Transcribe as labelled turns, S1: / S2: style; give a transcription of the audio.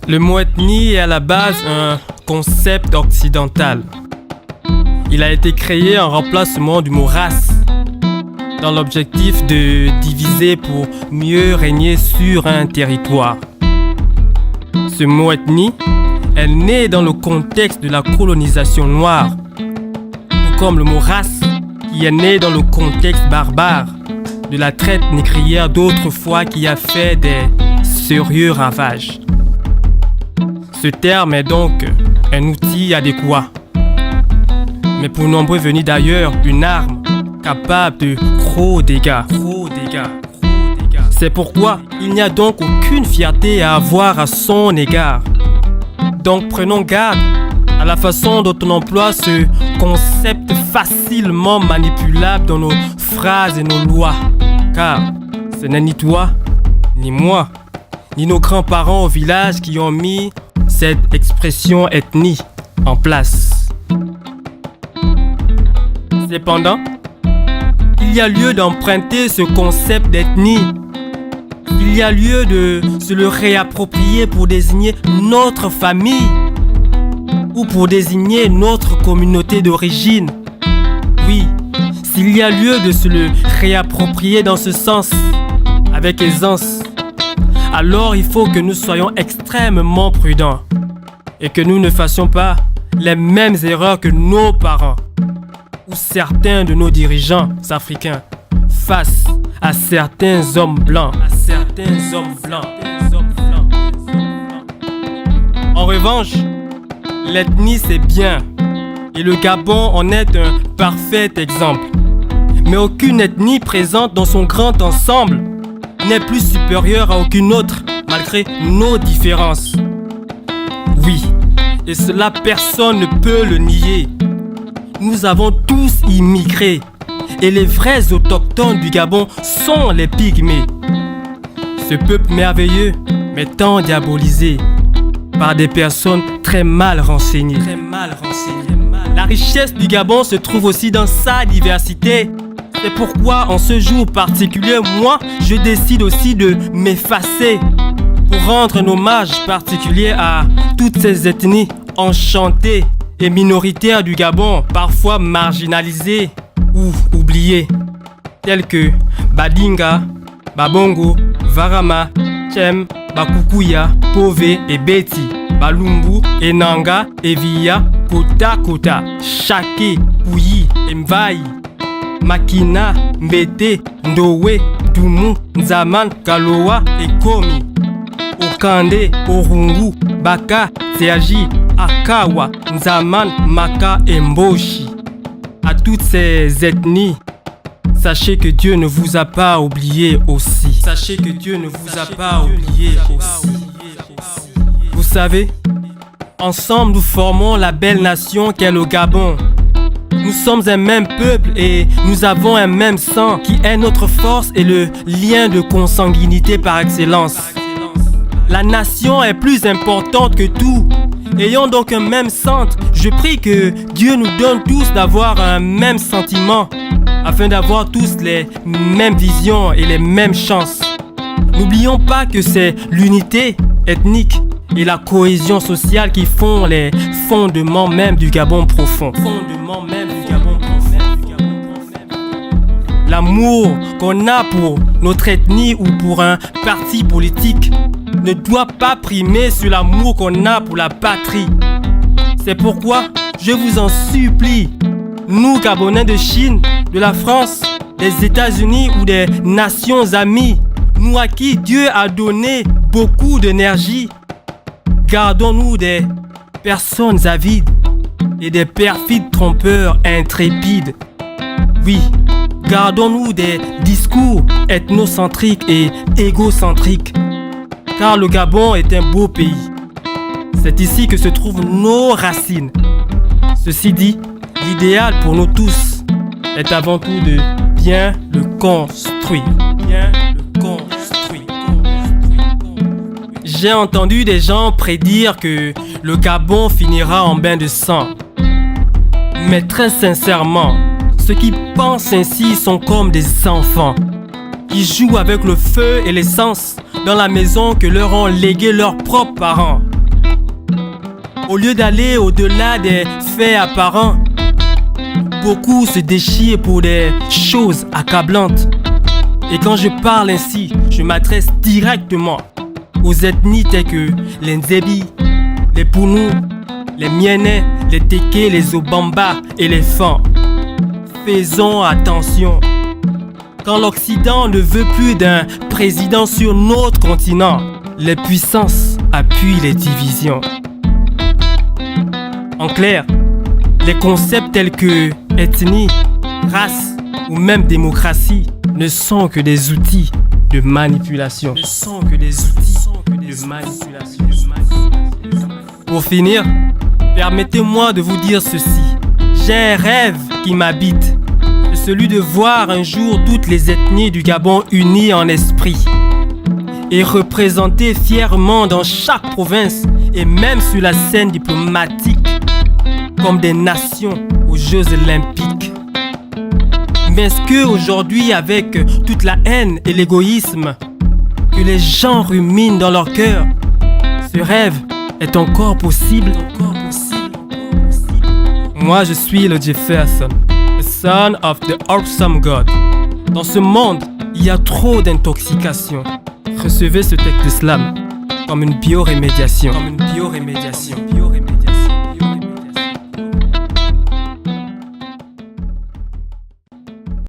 S1: Le mot ethnie est à la base un concept occidental. Il a été créé en remplacement du mot race, dans l'objectif de diviser pour mieux régner sur un territoire. Ce mot ethnie est né dans le contexte de la colonisation noire, tout comme le mot race qui est né dans le contexte barbare de la traite négrière d'autrefois qui a fait des sérieux ravages. Ce terme est donc un outil adéquat, mais pour nombreux venus d'ailleurs, une arme capable de gros dégâts. C'est pourquoi il n'y a donc aucune fierté à avoir à son égard. Donc prenons garde à la façon dont on emploie ce concept facilement manipulable dans nos phrases et nos lois. Car ce n'est ni toi, ni moi, ni nos grands-parents au village qui ont mis cette expression ethnie en place. Cependant, il y a lieu d'emprunter ce concept d'ethnie. Il y a lieu de se le réapproprier pour désigner notre famille ou pour désigner notre communauté d'origine. Oui, s'il y a lieu de se le réapproprier dans ce sens, avec aisance, alors il faut que nous soyons extrêmement prudents et que nous ne fassions pas les mêmes erreurs que nos parents ou certains de nos dirigeants africains face à certains hommes blancs. En revanche, l'ethnie c'est bien et le Gabon en est un parfait exemple. Mais aucune ethnie présente dans son grand ensemble n'est plus supérieure à aucune autre malgré nos différences. Oui, et cela personne ne peut le nier. Nous avons tous immigré et les vrais autochtones du Gabon sont les pygmées. Ce peuple merveilleux, mais tant diabolisé par des personnes très mal renseignées. La richesse du Gabon se trouve aussi dans sa diversité. C'est pourquoi en ce jour particulier, moi, je décide aussi de m'effacer pour rendre un hommage particulier à toutes ces ethnies enchantées et minoritaires du Gabon, parfois marginalisées ou oubliées, telles que Badinga, Babongo, Varama, Tchem, Bakukuya, Pové et Beti, Balumbu, Enanga, Evia, Kota, Chake, Pouyi, Mvaï, Makina, Mbete, Ndowe, Dumu, Nzaman, Kaloa et Komi, Okande, Orungu, Baka, Teaji, Akawa, Nzaman, Maka et Mboshi. À toutes ces ethnies, sachez que Dieu ne vous a pas oublié aussi. Vous savez, ensemble nous formons la belle nation qu'est le Gabon. Nous sommes un même peuple et nous avons un même sang qui est notre force et le lien de consanguinité par excellence. La nation est plus importante que tout. Ayons donc un même centre. Je prie que Dieu nous donne tous d'avoir un même sentiment afin d'avoir tous les mêmes visions et les mêmes chances. N'oublions pas que c'est l'unité ethnique et la cohésion sociale qui font les fondements même du Gabon profond. L'amour qu'on a pour notre ethnie ou pour un parti politique ne doit pas primer sur l'amour qu'on a pour la patrie. C'est pourquoi je vous en supplie, nous Gabonais de Chine, de la France, des États-Unis ou des nations amies, nous à qui Dieu a donné beaucoup d'énergie, gardons-nous des personnes avides et des perfides trompeurs intrépides. Oui, gardons-nous des discours ethnocentriques et égocentriques, car le Gabon est un beau pays. C'est ici que se trouvent nos racines. Ceci dit, l'idéal pour nous tous est avant tout de bien le construire. J'ai entendu des gens prédire que le Gabon finira en bain de sang. Mais très sincèrement, ceux qui pensent ainsi sont comme des enfants qui jouent avec le feu et l'essence dans la maison que leur ont légué leurs propres parents. Au lieu d'aller au-delà des faits apparents, beaucoup se déchirent pour des choses accablantes. Et quand je parle ainsi, je m'adresse directement aux ethnies telles que les Nzebi, les Pounous, les Mienais, les Téké, les Obamba et les Fan. Faisons attention. Quand l'Occident ne veut plus d'un président sur notre continent, les puissances appuient les divisions. En clair, les concepts tels que ethnie, race ou même démocratie ne sont que des outils de manipulation. Pour finir, permettez-moi de vous dire ceci. J'ai un rêve qui m'habite. C'est celui de voir un jour toutes les ethnies du Gabon unies en esprit et représentées fièrement dans chaque province et même sur la scène diplomatique comme des nations aux Jeux Olympiques. Mais est-ce que aujourd'hui, avec toute la haine et l'égoïsme que les gens ruminent dans leur cœur, ce rêve est encore possible? Moi, je suis le Jefferson, the son of the awesome God. Dans ce monde, il y a trop d'intoxication. Recevez ce texte d'islam comme une biorémédiation.